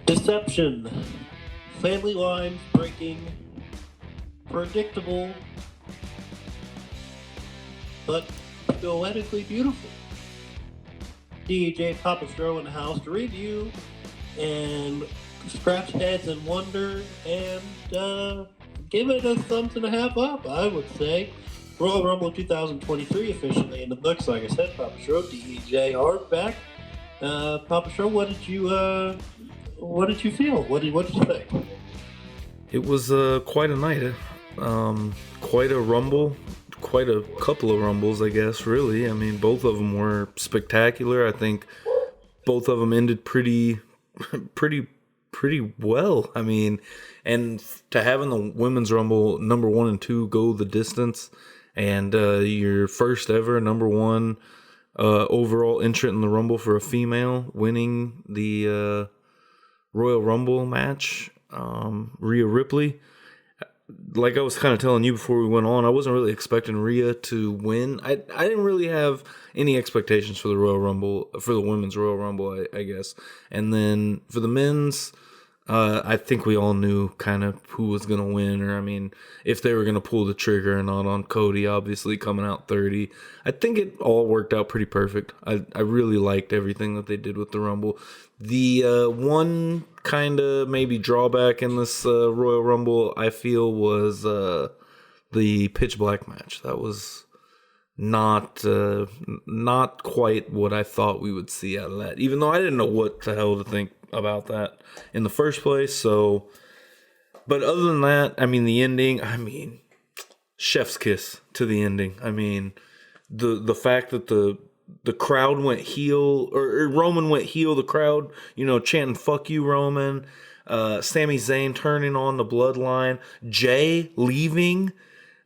Deception. Family lines breaking. Predictable. But poetically beautiful. DEJ and Papa Schro in the house to review and scratch heads and wonder and give it a thumbs and a half up, I would say. Royal Rumble 2023 officially in the books. Like I said, Papa Schro, DEJ are back. Papa Schro, what did you feel? What did you think? It was quite a night, quite a rumble, quite a couple of rumbles, I guess. Really, I mean, both of them were spectacular. I think both of them ended pretty well. I mean, and to having the women's rumble number 1 and 2 go the distance, and your first ever number 1 overall entrant in the rumble for a female winning the Royal Rumble match, Rhea Ripley. Like I was kind of telling you before we went on, I wasn't really expecting Rhea to win. I didn't really have any expectations for the Royal Rumble, for the women's Royal Rumble, I guess. And then for the men's, I think we all knew kind of who was going to win, or I mean, if they were going to pull the trigger or not on Cody, obviously coming out 30. I think it all worked out pretty perfect. I really liked everything that they did with the Rumble. The one kind of maybe drawback in this Royal Rumble, I feel, was the pitch black match. That was not quite what I thought we would see out of that, even though I didn't know what the hell to think about that in the first place. So, but other than that, I mean, the ending, I mean, chef's kiss to the ending. I mean, the fact that the crowd went heel, or Roman went heel, the crowd, chanting "fuck you, Roman." Sami Zayn turning on the Bloodline, Jay leaving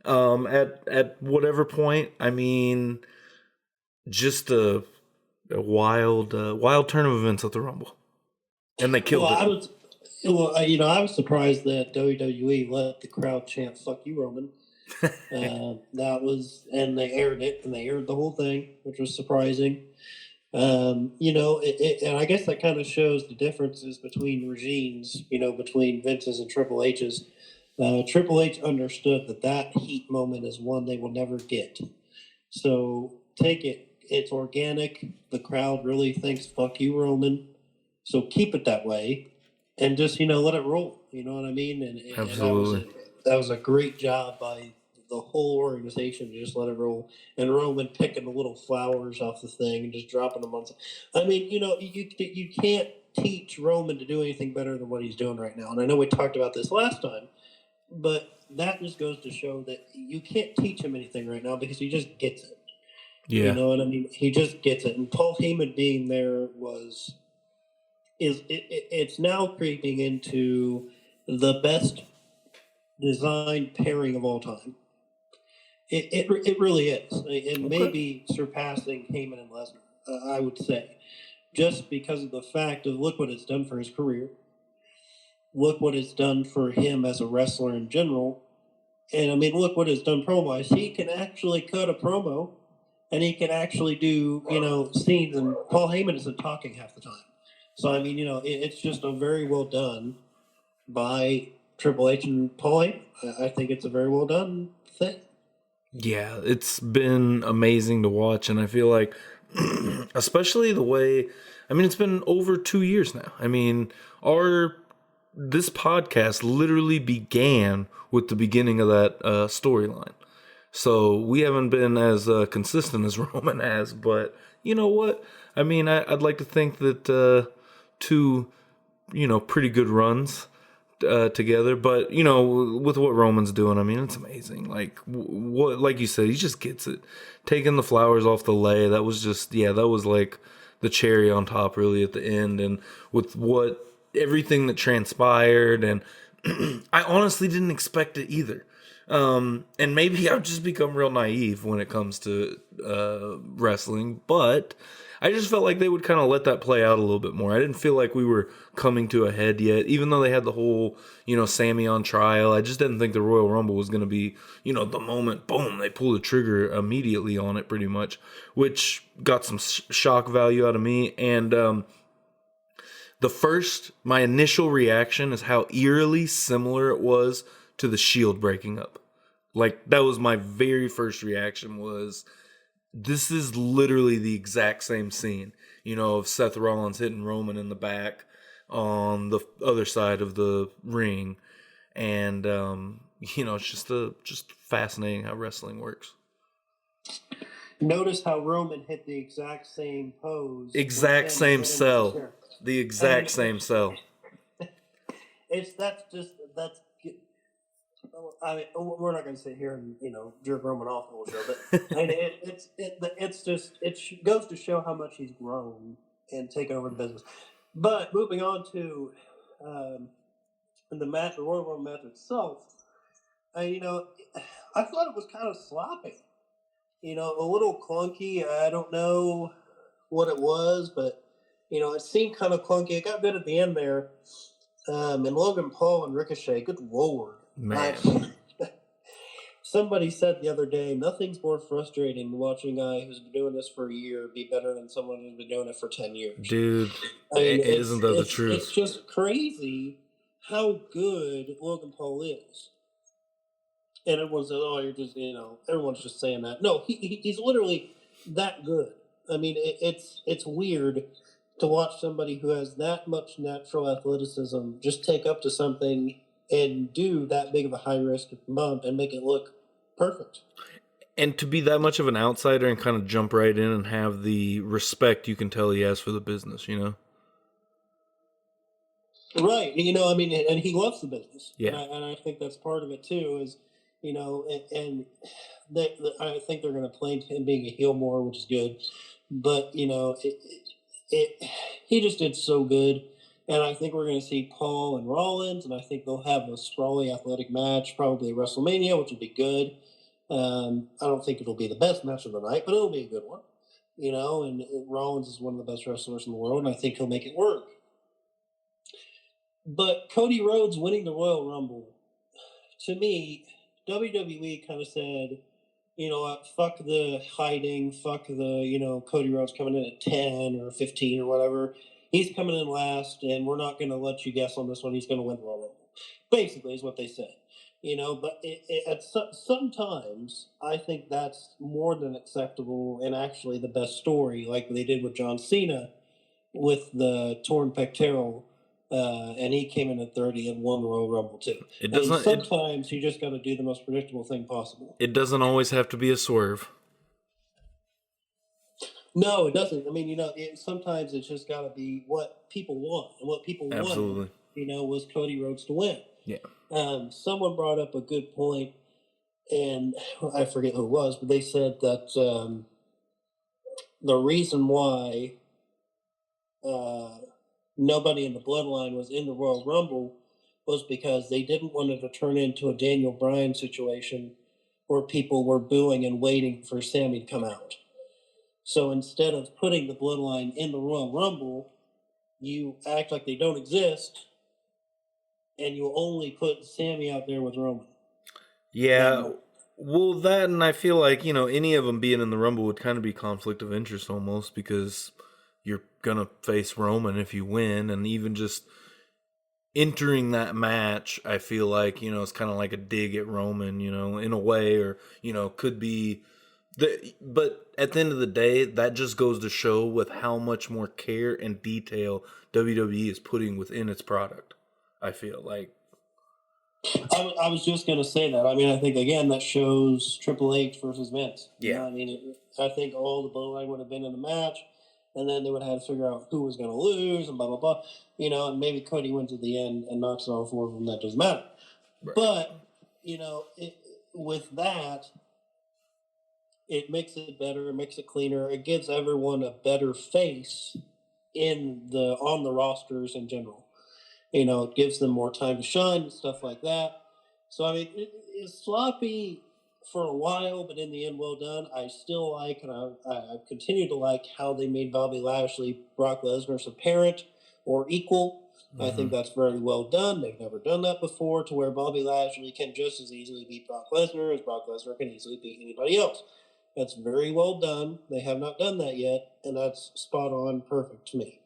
at whatever point. I mean, just a wild turn of events at the Rumble, and they killed it. I was surprised that WWE let the crowd chant "fuck you, Roman." That was, and they aired it, and they aired the whole thing, which was surprising. And I guess that kind of shows the differences between regimes, between Vince's and Triple H's. Triple H understood that heat moment is one they will never get. So take it. It's organic. The crowd really thinks "fuck you, Roman." So keep it that way, and just let it roll. You know what I mean? And Absolutely. That was a great job by the whole organization to just let it roll. And Roman picking the little flowers off the thing and just dropping them on. I mean, you can't teach Roman to do anything better than what he's doing right now. And I know we talked about this last time, but that just goes to show that you can't teach him anything right now because he just gets it. Yeah. You know what I mean? He just gets it. And Paul Heyman being there it's now creeping into the best designed pairing of all time. It really is. It may be surpassing Heyman and Lesnar, I would say, just because of the fact of look what it's done for his career. Look what it's done for him as a wrestler in general. And I mean, look what it's done promo-wise. He can actually cut a promo, and he can actually do, scenes, and Paul Heyman isn't talking half the time. So, I mean, it's just a very well done by Triple H and Paul Heyman. I think it's a very well done thing. Yeah, it's been amazing to watch, and I feel like, especially the way, I mean, it's been over 2 years now. I mean, this podcast literally began with the beginning of that storyline. So we haven't been as consistent as Roman has, but you know what? I mean, I'd like to think that two, pretty good runs together, but with what Roman's doing, I mean, it's amazing. Like what, like you said, he just gets it. Taking the flowers off the lay, that was just, that was like the cherry on top, really, at the end. And with everything that transpired, and I honestly didn't expect it either. And maybe I've just become real naive when it comes to wrestling, but I just felt like they would kind of let that play out a little bit more. I didn't feel like we were coming to a head yet, even though they had the whole, Sammy on trial. I just didn't think the Royal Rumble was going to be, the moment, boom, they pull the trigger immediately on it pretty much, which got some shock value out of me. And my initial reaction is how eerily similar it was to the Shield breaking up. Like, that was my very first reaction was, this is literally the exact same scene, of Seth Rollins hitting Roman in the back on the other side of the ring. And, it's just fascinating how wrestling works. Notice how Roman hit the exact same pose. Exact same cell. The exact same cell. That's. I mean, we're not going to sit here and jerk Roman off the whole show, but I mean, it goes to show how much he's grown and taken over the business. But moving on to the Royal Rumble match itself, I thought it was kind of sloppy. A little clunky. I don't know what it was, but it seemed kind of clunky. It got good at the end there. And Logan Paul and Ricochet, good lord. Man. Somebody said the other day, nothing's more frustrating than watching a guy who's been doing this for a year be better than someone who's been doing it for 10 years. Dude, isn't that the truth? It's just crazy how good Logan Paul is. And everyone says, oh, you're just, everyone's just saying that. No, he's literally that good. I mean, it's weird to watch somebody who has that much natural athleticism just take up to something and do that big of a high-risk bump and make it look perfect. And to be that much of an outsider and kind of jump right in and have the respect you can tell he has for the business, Right. I mean, and he loves the business. Yeah. And I think that's part of it, too, is, and I think they're going to play him being a heel more, which is good. But, he just did so good. And I think we're going to see Paul and Rollins, and I think they'll have a sprawly athletic match, probably at WrestleMania, which will be good. I don't think it'll be the best match of the night, but it'll be a good one. And Rollins is one of the best wrestlers in the world, and I think he'll make it work. But Cody Rhodes winning the Royal Rumble, to me, WWE kind of said, fuck the hiding, fuck the, Cody Rhodes coming in at 10 or 15 or whatever. He's coming in last, and we're not going to let you guess on this one. He's going to win the Royal Rumble. Basically, is what they said. But sometimes I think that's more than acceptable and actually the best story, like they did with John Cena with the torn pectoral, and he came in at 30 and won the Royal Rumble too. Sometimes you just got to do the most predictable thing possible. It doesn't always have to be a swerve. No, it doesn't. I mean, sometimes it's just got to be what people want, and what people Absolutely. wanted, was Cody Rhodes to win. Yeah. Someone brought up a good point, and I forget who it was, but they said that the reason why nobody in the Bloodline was in the Royal Rumble was because they didn't want it to turn into a Daniel Bryan situation where people were booing and waiting for Sammy to come out. So instead of putting the Bloodline in the Royal Rumble, you act like they don't exist, and you only put Sammy out there with Roman. Yeah, well, that, and I feel like, any of them being in the Rumble would kind of be conflict of interest almost, because you're going to face Roman if you win, and even just entering that match, I feel like, it's kind of like a dig at Roman, in a way, or, could be... But at the end of the day, that just goes to show with how much more care and detail WWE is putting within its product. I feel like. I was just going to say that. I mean, I think, again, that shows Triple H versus Vince. Yeah. I mean, I think all the Bloodline would have been in the match, and then they would have to figure out who was going to lose and blah, blah, blah. And maybe Cody wins at the end and knocks on 4 of them. That doesn't matter. Right. But, with that... it makes it better. It makes it cleaner. It gives everyone a better face on the rosters in general. It gives them more time to shine and stuff like that. So I mean, it's sloppy for a while, but in the end, well done. I still like, and I continue to like how they made Bobby Lashley, Brock Lesnar's apparent or equal. Mm-hmm. I think that's very well done. They've never done that before, to where Bobby Lashley can just as easily beat Brock Lesnar as Brock Lesnar can easily beat anybody else. That's very well done. They have not done that yet, and that's spot on perfect to me.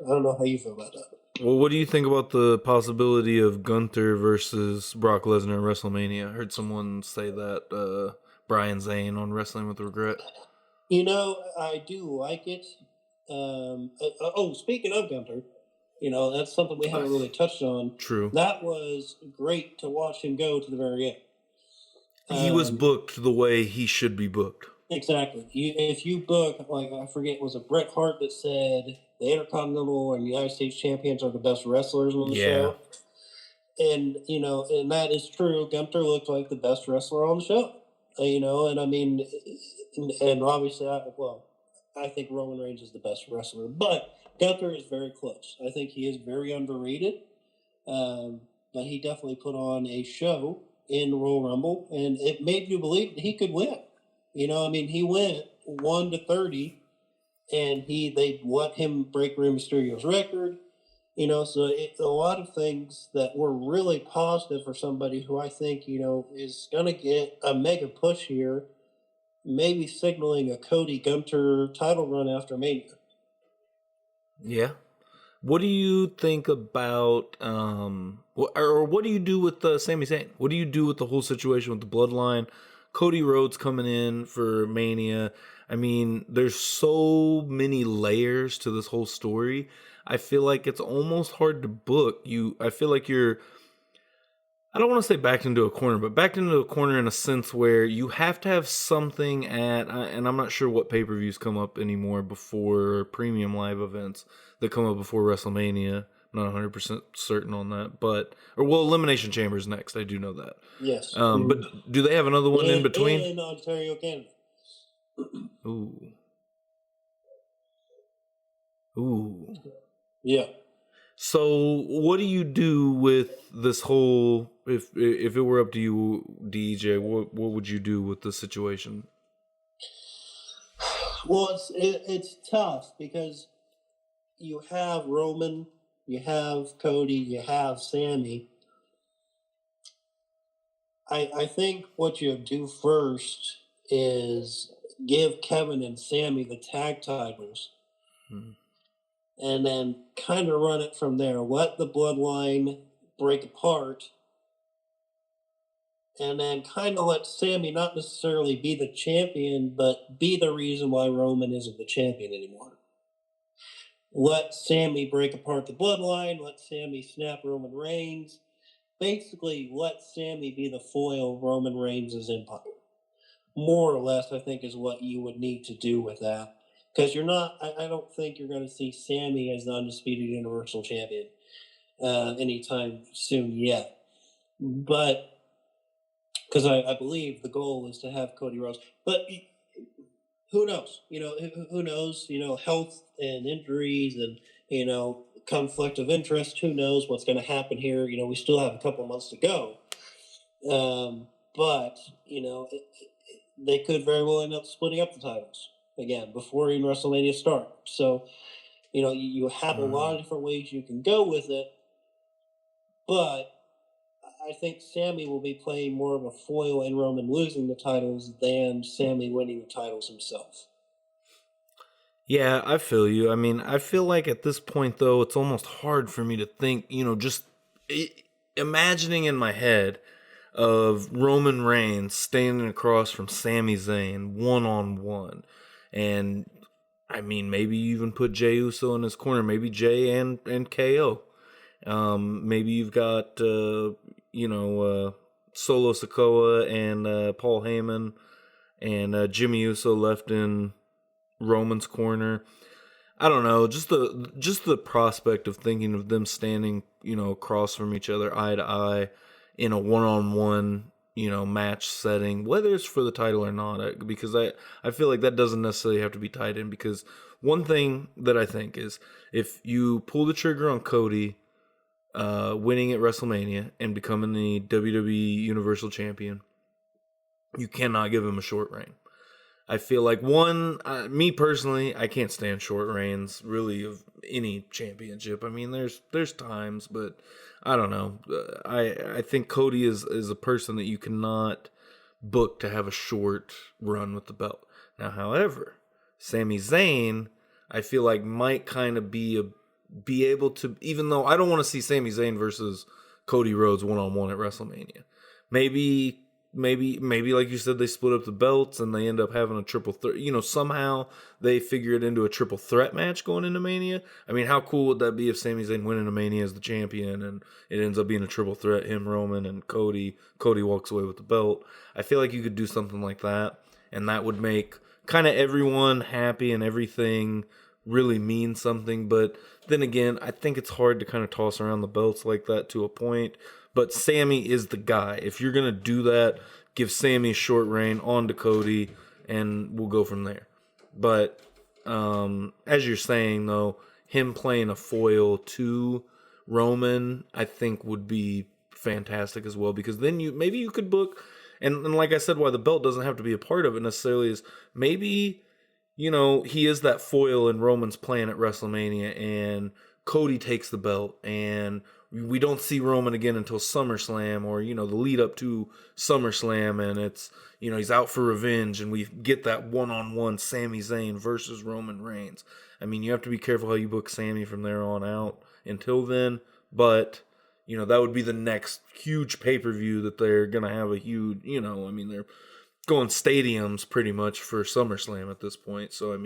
I don't know how you feel about that. Well, what do you think about the possibility of Gunther versus Brock Lesnar at WrestleMania? I heard someone say that Brian Zane on Wrestling with Regret. I do like it. Speaking of Gunther, that's something we haven't really touched on. True. That was great to watch him go to the very end. He was booked the way he should be booked. Exactly. If you book, like, I forget, was it Bret Hart that said the Intercontinental and United States champions are the best wrestlers on the show? And, and that is true. Gunther looked like the best wrestler on the show. And I mean, and obviously, I think Roman Reigns is the best wrestler, but Gunther is very close. I think he is very underrated, but he definitely put on a show in Royal Rumble, and it made you believe that he could win. He went 1-30, and they let him break Rey Mysterio's record. So it's a lot of things that were really positive for somebody who I think, is going to get a mega push here, maybe signaling a Cody Gunther title run after Mania. Yeah. What do you think about, or what do you do with Sami Zayn? What do you do with the whole situation with the Bloodline? Cody Rhodes coming in for Mania. I mean, there's so many layers to this whole story. I feel like it's almost hard to book. I feel like you're, I don't want to say backed into a corner, but backed into a corner in a sense where you have to have something and I'm not sure what pay-per-views come up anymore before premium live events that come up before WrestleMania. I'm not 100% certain on that, Elimination Chamber's next. I do know that. Yes. But do they have another one in between? In Ontario, Canada. Ooh. Yeah. So what do you do with this whole, if it were up to you, DEJ, what would you do with the situation? Well, it's tough because you have Roman, you have Cody, you have Sami. I think what you do first is give Kevin and Sami the tag titles. And then kind of run it from there. Let the Bloodline break apart. And then kind of let Sami not necessarily be the champion, but be the reason why Roman isn't the champion anymore. Let Sami break apart the Bloodline. Let Sami snap Roman Reigns. Basically, let Sami be the foil of Roman Reigns' empire. More or less, I think, is what you would need to do with that. Because I don't think you're going to see Sami as the undisputed Universal Champion anytime soon yet. But, because I believe the goal is to have Cody Rhodes. But who knows? Who knows? Health and injuries and, conflict of interest. Who knows what's going to happen here? We still have a couple of months to go. But, they could very well end up splitting up the titles again before even WrestleMania starts. So, you have a lot of different ways you can go with it, but I think Sami will be playing more of a foil in Roman losing the titles than Sami winning the titles himself. Yeah, I feel you. I mean, I feel like at this point, though, it's almost hard for me to think, just imagining in my head of Roman Reigns standing across from Sami Zayn one-on-one. And, I mean, maybe you even put Jey Uso in his corner. Maybe Jey and KO. Maybe you've got, Solo Sikoa and Paul Heyman and Jimmy Uso left in Roman's corner. I don't know. Just the prospect of thinking of them standing, across from each other, eye to eye, in a one-on-one, match setting, whether it's for the title or not, because I feel like that doesn't necessarily have to be tied in, because one thing that I think is if you pull the trigger on Cody winning at WrestleMania and becoming the WWE Universal Champion, you cannot give him a short reign. I feel like me personally, I can't stand short reigns really of any championship. I mean, there's times, but I don't know. I think Cody is a person that you cannot book to have a short run with the belt. Now, however, Sami Zayn, I feel like might kind of be be able to, even though I don't want to see Sami Zayn versus Cody Rhodes one-on-one at WrestleMania. Maybe like you said, they split up the belts and they end up having a triple threat. Somehow they figure it into a triple threat match going into Mania. I mean, how cool would that be if Sami Zayn winning a Mania as the champion and it ends up being a triple threat, him, Roman, and Cody. Cody walks away with the belt. I feel like you could do something like that, and that would make kind of everyone happy and everything really mean something. But then again, I think it's hard to kind of toss around the belts like that to a point. But Sammy is the guy. If you're going to do that, give Sammy a short reign on to Cody, and we'll go from there. But as you're saying, though, him playing a foil to Roman, I think would be fantastic as well. Because then maybe you could book, and like I said, why the belt doesn't have to be a part of it necessarily is maybe, he is that foil in Roman's plan at WrestleMania, and Cody takes the belt, and we don't see Roman again until SummerSlam, or, the lead up to SummerSlam, and it's, he's out for revenge, and we get that one-on-one Sami Zayn versus Roman Reigns. I mean, you have to be careful how you book Sami from there on out until then, but, that would be the next huge pay-per-view that they're going to have a huge, they're going stadiums pretty much for SummerSlam at this point, so,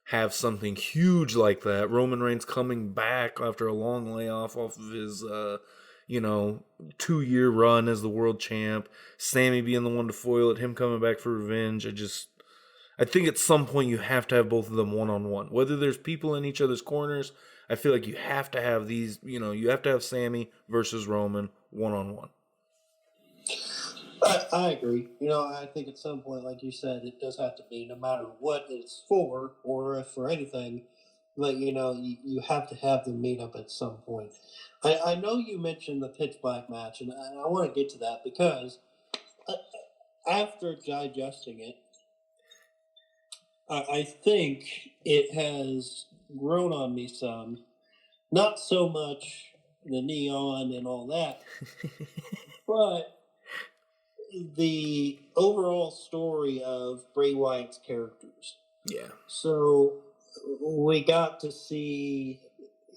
have something huge like that. Roman Reigns coming back after a long layoff off of his, 2-year run as the world champ. Sammy being the one to foil it, him coming back for revenge. I think at some point you have to have both of them one-on-one. Whether there's people in each other's corners, I feel like you have to have these, you have to have Sammy versus Roman one-on-one. I agree. I think at some point, like you said, it does have to be, no matter what it's for, or if for anything, but, you have to have them meet up at some point. I know you mentioned the pitch black match, and I want to get to that because after digesting it, I think it has grown on me some. Not so much the neon and all that, but the overall story of Bray Wyatt's characters. Yeah. So we got to see,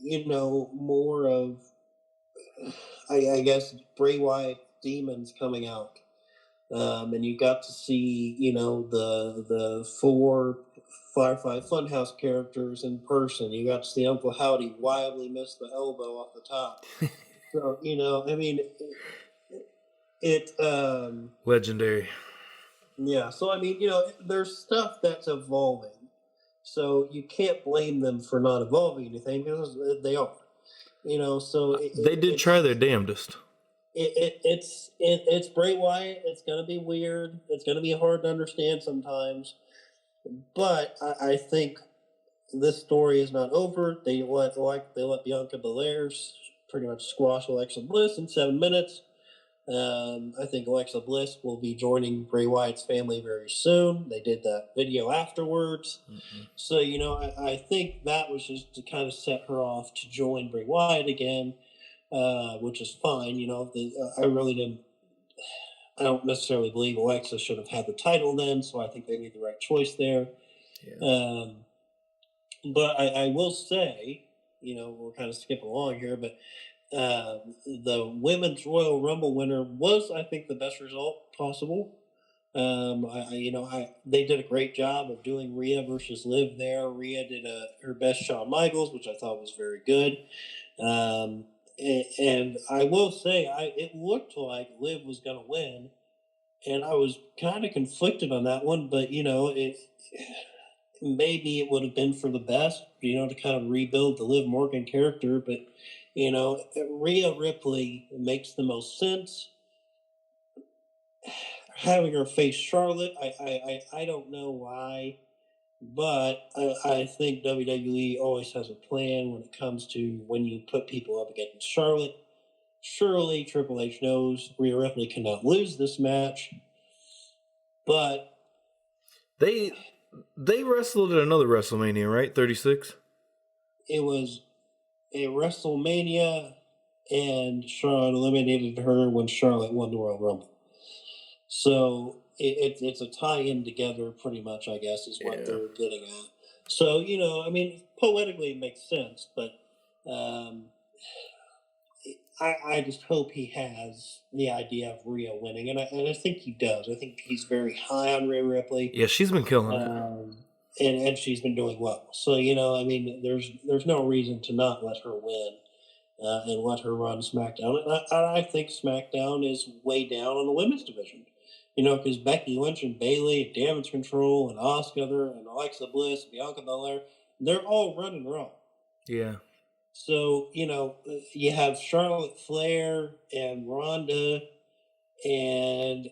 more of, I guess, Bray Wyatt demons coming out. And you got to see, the 4 Firefly Funhouse characters in person. You got to see Uncle Howdy wildly miss the elbow off the top. So, Legendary. Yeah, so there's stuff that's evolving, so you can't blame them for not evolving anything because they are, So they did try their damnedest. It's Bray Wyatt. It's gonna be weird. It's gonna be hard to understand sometimes, but I think this story is not over. They let Bianca Belair pretty much squash Alexa Bliss in 7 minutes. I think Alexa Bliss will be joining Bray Wyatt's family very soon. They did that video afterwards. Mm-hmm. So, I think that was just to kind of set her off to join Bray Wyatt again, which is fine. I don't necessarily believe Alexa should have had the title then, so I think they made the right choice there. Yeah. But I will say, we're kind of skipping along here, but the Women's Royal Rumble winner was, I think, the best result possible. They did a great job of doing Rhea versus Liv there. Rhea did her best Shawn Michaels, which I thought was very good. And I will say, it looked like Liv was going to win, and I was kind of conflicted on that one, but, maybe it would have been for the best, to kind of rebuild the Liv Morgan character, but Rhea Ripley makes the most sense. Having her face Charlotte, I don't know why, but I think WWE always has a plan when it comes to when you put people up against Charlotte. Surely Triple H knows Rhea Ripley cannot lose this match, but they wrestled at another WrestleMania, right? 36? It was a WrestleMania, and Charlotte eliminated her when Charlotte won the Royal Rumble. So it's a tie-in together, pretty much, I guess, is what they're getting at. So, poetically it makes sense, but Um, I just hope he has the idea of Rhea winning, and I think he does. I think he's very high on Rhea Ripley, Yeah, she's been killing it. And she's been doing well. So I mean, there's no reason to not let her win. And let her run SmackDown. And I think SmackDown is way down on the women's division. Because Becky Lynch and Bayley, and Damage Control, and Asuka, and Alexa Bliss, Bianca Belair, they're all running Raw. Yeah. So, you have Charlotte Flair and Ronda, and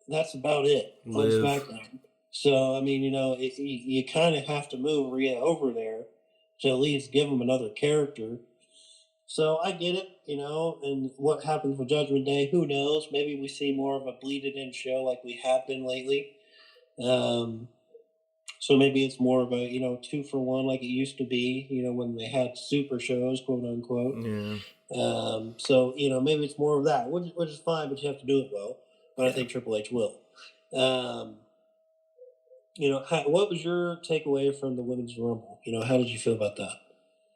that's about it on SmackDown. So, I mean, you kind of have to move Rhea over there to at least give them another character. So I get it, and what happens with Judgment Day, who knows? Maybe we see more of a bleeded-in show like we have been lately. So maybe it's more of a, 2-for-1 like it used to be, when they had super shows, quote unquote. Yeah. So, maybe it's more of that, which is fine, but you have to do it well. But I think Triple H will. What was your takeaway from the Women's Rumble? How did you feel about that?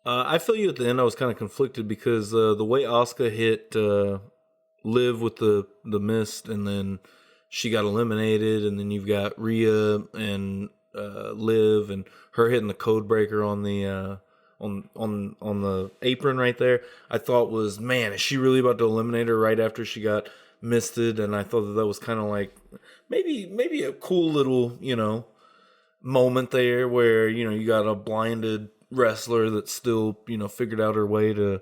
I feel you at the end. I was kind of conflicted because the way Asuka hit Liv with the mist, and then she got eliminated, and then you've got Rhea and Liv and her hitting the code breaker on the on the apron right there. I thought was, man, is she really about to eliminate her right after she got misted? And I thought that was kind of like maybe a cool little moment there where you got a blinded wrestler that still figured out her way to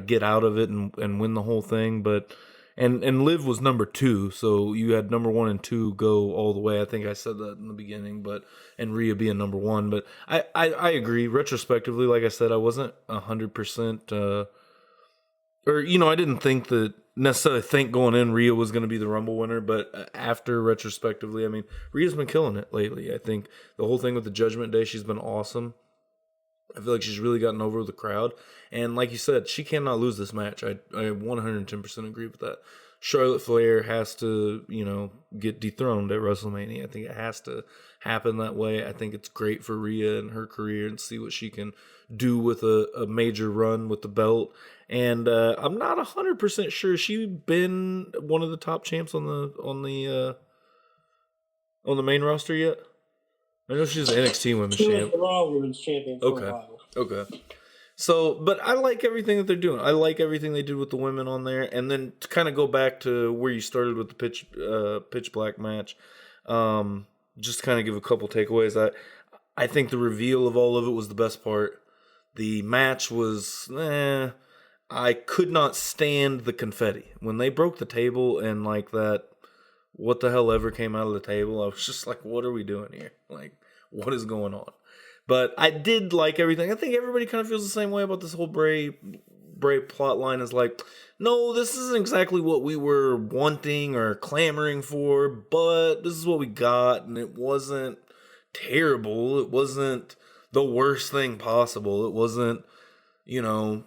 get out of it and win the whole thing. But and Liv was number 2, so you had number 1 and 2 go all the way. I think I said that in the beginning, and Rhea being number 1. But I agree. Retrospectively, like I said, I wasn't 100%, or I didn't necessarily think going in Rhea was going to be the Rumble winner. But after retrospectively, I mean, Rhea's been killing it lately. I think the whole thing with the Judgment Day, she's been awesome. I feel like she's really gotten over the crowd. And like you said, she cannot lose this match. I 110% agree with that. Charlotte Flair has to, get dethroned at WrestleMania. I think it has to happen that way. I think it's great for Rhea and her career and see what she can do with a major run with the belt. And I'm not 100% sure she's been one of the top champs on the main roster yet. I know she's an NXT Women's Champ. She was the Raw Women's Champion for a while. Okay. So, but I like everything that they're doing. I like everything they did with the women on there. And then to kind of go back to where you started with the pitch black match, just to kind of give a couple takeaways. I think the reveal of all of it was the best part. The match was, I could not stand the confetti. When they broke the table and like that, what the hell ever came out of the table, I was just like, what are we doing here? Like, what is going on? But I did like everything. I think everybody kind of feels the same way about this whole Bray plot line. Is like, no, this isn't exactly what we were wanting or clamoring for, but this is what we got, and it wasn't terrible. It wasn't the worst thing possible. It wasn't, The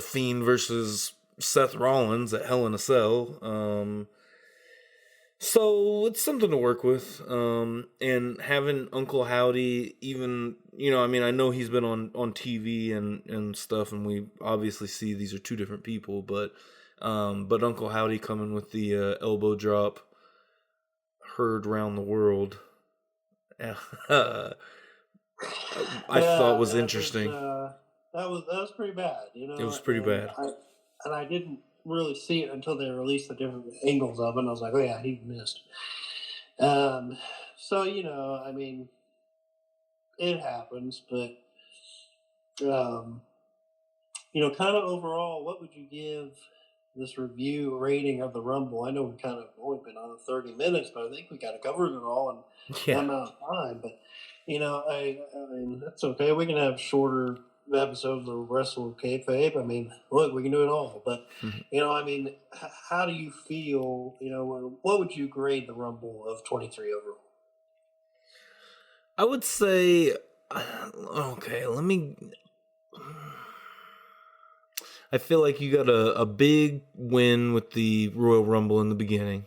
Fiend versus Seth Rollins at Hell in a Cell. So it's something to work with. And having Uncle Howdy, even, I know he's been on TV and stuff, and we obviously see these are two different people, but Uncle Howdy coming with the elbow drop heard round the world, I thought was interesting. That was pretty bad, It was pretty bad. I didn't really see it until they released the different angles of it, and I was like, oh yeah, he missed. So, it happens, but, kind of overall, what would you give this review rating of the Rumble? I know we've kind of only been on 30 minutes, but I think we kind of covered it all in that amount of time. But, I mean, that's okay. We can have shorter episodes of Wrestle Kayfabe. I mean, look, we can do it all. But, how do you feel, what would you grade the Rumble of 23 overall? I would say, okay, I feel like you got a big win with the Royal Rumble in the beginning.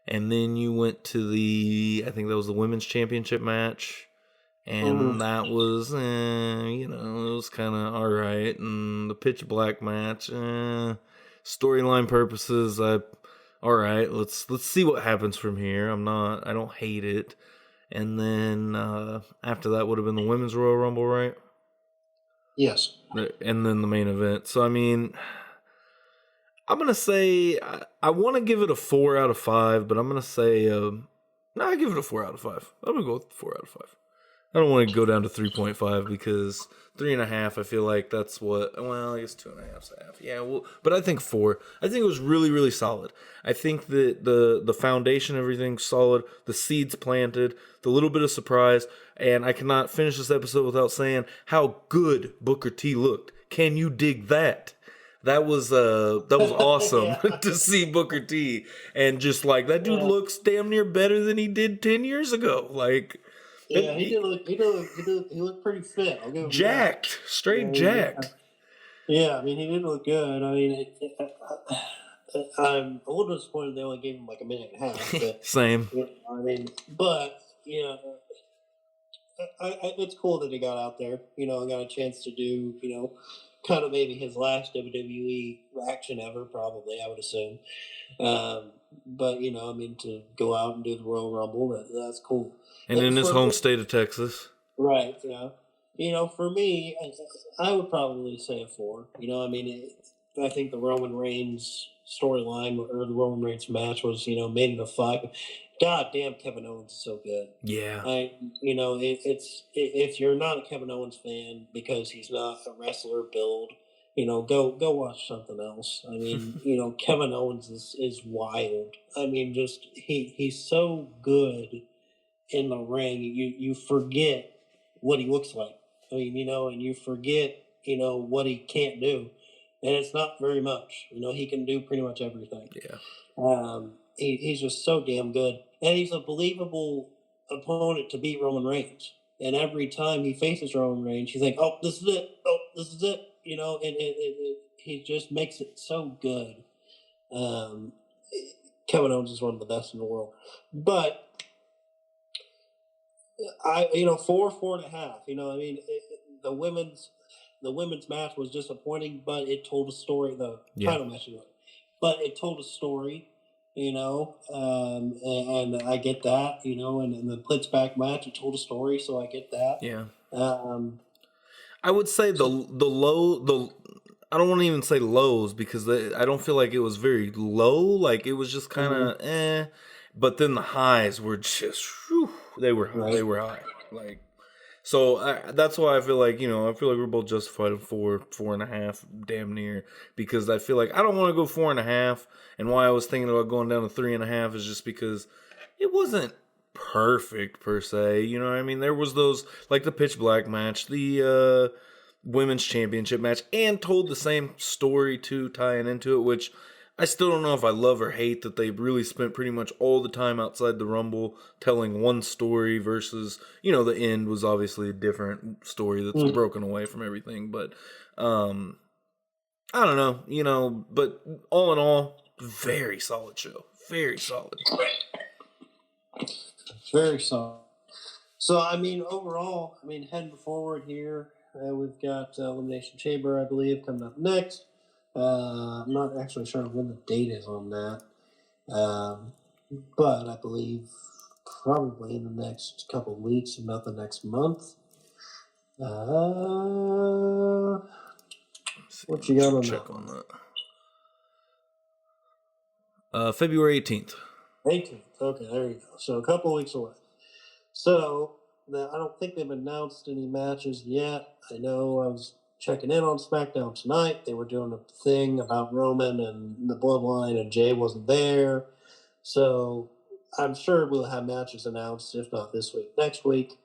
And then you went to I think that was the Women's Championship match. and that was, it was kind of all right. And the pitch black match, storyline purposes, all right. Let's see what happens from here. I don't hate it. And then after that would have been the Women's Royal Rumble, right? Yes. And then the main event. So, I mean, I'm going to say, I want to give it a 4 out of 5, but I'm going to say, no, I give it a 4 out of 5. I'm going to go with 4 out of 5. I don't want to go down to 3.5 because 3.5, I feel like that's I guess 2.5 is half. Yeah, well, but I think 4. I think it was really, really solid. I think that the foundation, everything's solid, the seeds planted, the little bit of surprise, and I cannot finish this episode without saying how good Booker T looked. Can you dig that? That was awesome to see Booker T, and just like that dude looks damn near better than he did 10 years ago. Like, yeah, he looked pretty fit. I'll give him jacked, straight jacked. Yeah, I mean, he did look good. I mean, I'm a little disappointed they only gave him like a minute and a half. But, Same. I mean, but it's cool that he got out there. Got a chance to do kind of maybe his last WWE action ever, probably, I would assume. But I mean, to go out and do the Royal Rumble, that's cool. And in his home state of Texas. Right, for me, I would probably say a 4. I mean, I think the Roman Reigns storyline or the Roman Reigns match was, made it a 5. God damn, Kevin Owens is so good. Yeah. It's if you're not a Kevin Owens fan because he's not a wrestler build, go watch something else. I mean, Kevin Owens is wild. I mean, just he's so good in the ring. You forget what he looks like. I mean, and you forget, what he can't do. And it's not very much. He can do pretty much everything. Yeah. He's just so damn good. And he's a believable opponent to beat Roman Reigns. And every time he faces Roman Reigns, you think, oh, this is it. Oh, this is it. And he just makes it so good. Kevin Owens is one of the best in the world. But, 4.5. I mean, the women's match was disappointing, but it told a story. The title match, but it told a story. And I get that. And the Blitzback match, it told a story, so I get that. Yeah. I would say the I don't want to even say lows because I don't feel like it was very low. Like it was just kind of but then the highs were just they were high. Like so that's why I feel like we're both justified at 4.5, damn near, because I feel like I don't want to go 4.5, and why I was thinking about going down to 3.5 is just because it wasn't perfect per se. You know what I mean? There was those like the pitch black match, the women's championship match, and told the same story too, tying into it, which I still don't know if I love or hate that they really spent pretty much all the time outside the Rumble telling one story versus, the end was obviously a different story that's broken away from everything. But I don't know, but all in all, very solid show. Very solid. Very solid. So, I mean, overall, heading forward here, we've got Elimination Chamber, I believe, coming up next. I'm not actually sure when the date is on that. But I believe probably in the next couple of weeks, if not the next month. What you got on check that? On that. February 18th. 18th. Okay, there you go. So a couple of weeks away. So I don't think they've announced any matches yet. I know I was checking in on SmackDown tonight. They were doing a thing about Roman and the Bloodline, and Jay wasn't there. So I'm sure we'll have matches announced, if not this week, next week.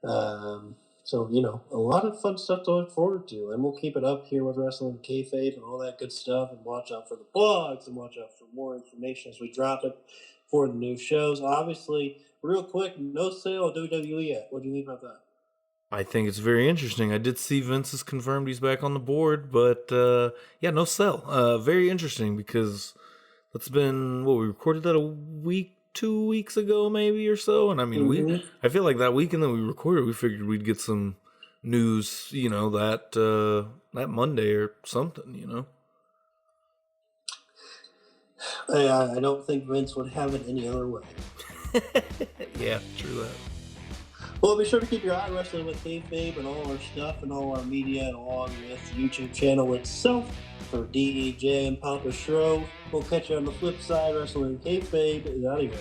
So, a lot of fun stuff to look forward to. And we'll keep it up here with Wrestling Kayfabe and all that good stuff. And watch out for the blogs and watch out for more information as we drop it for the new shows. Obviously, real quick, no sale of WWE yet. What do you think about that? I think it's very interesting. I did see Vince has confirmed he's back on the board, but no sell. Very interesting because it's been, we recorded that a week, 2 weeks ago, maybe, or so. And I mean, I feel like that weekend that we recorded, we figured we'd get some news, that Monday or something. I don't think Vince would have it any other way. Yeah, true that. Well, be sure to keep your eye on Wrestling with Kayfabe and all our stuff and all our media, along with the YouTube channel itself. For DEJ and Papa Schro, we'll catch you on the flip side. Wrestling with Kayfabe is out of here.